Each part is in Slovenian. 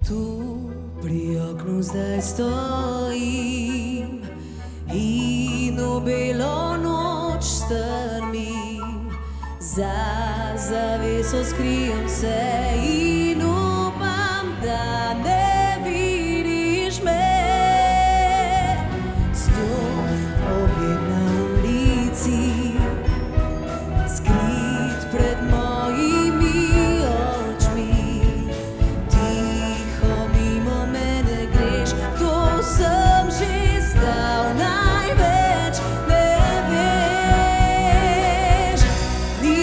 Tu pri oknu zdaj stojim in v belo noč strmim, za zaveso skrijem se in upam, da ne vidiš me. Stop objed na ulici, skrit pred mojimi očmi, tiho mimo mene greš, to sem že zdavnaj več ne veš. Ni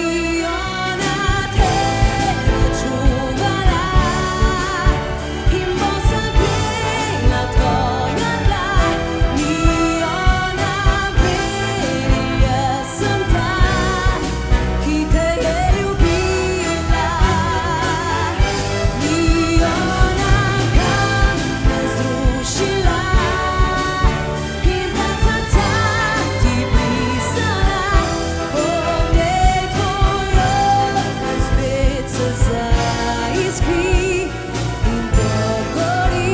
ona tebe čuvala in bo zagrela tvoja tla. Ni ona veri, jaz sem ta, ki te je ljubila. Ni ona kamen zrušila in vrat srca ti brisala. Po njej tvoj ogenj spet se zaiskri in dogori.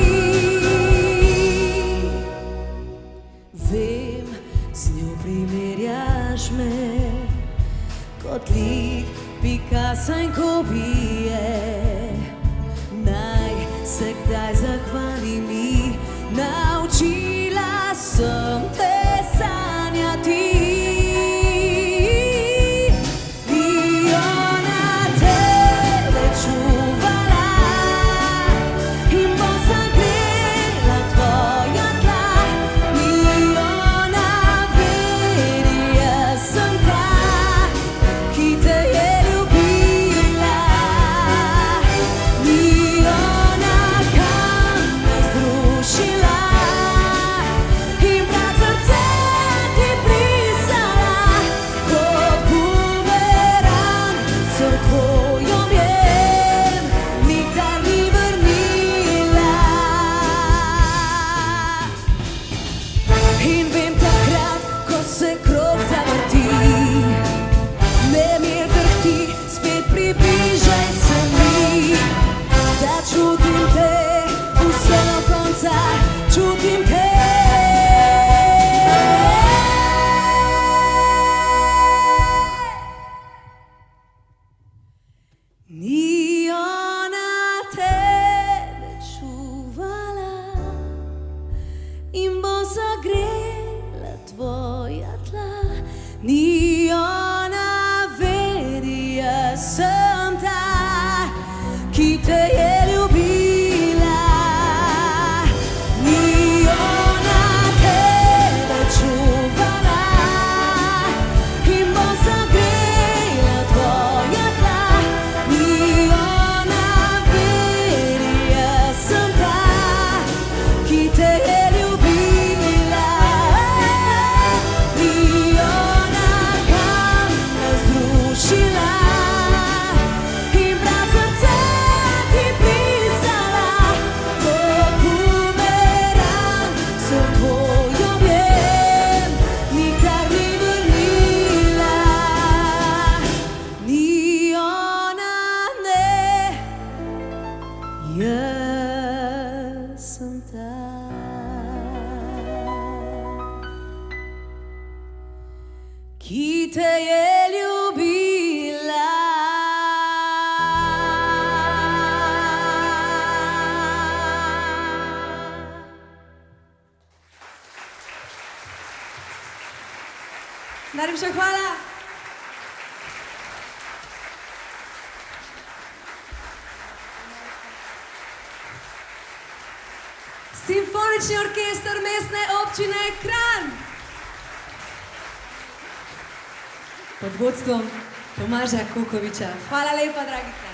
Vem, z njo primerjaš me kot lik Picassa in kopije. Naj se kdaj zahvalim ji, naučila sem te sanjati. Ni ona tebe čuvala in bo zagrela tvoja tla. Ni ona veri, jaz sem ta, ki te je ljubila. Ni ona kamen zrušila in vrat srca ti brisala. Kot bumerang se v tvoj objem nikdar ni vrnila. In vem takrat, ko se krog zavrti, nemir drhti, spet približaj se mi, da čutim te vse do konca, čutim te. Ni ona tebe čuvala in bo zagrela tvoja tla. Ni ona veri, jaz sem ta, ki te je ljubila. Ni ona tebe čuvala in bo zagrela tvoja tla. Ni ona veri, jaz sem ta, ki te je ljubila. Ni ona kamen zrušila in vrat srca ti brisala. Kot bumerang se v tvoj objem nikdar ni vrnila. Ni ona ne, jaz sem ta, ki te je ljubila. Najlepša hvala. Simfonični orkester Mestne občine Kranj pod vodstvom Tomaža Kukoviča. Hvala lepa, dragi Kranj.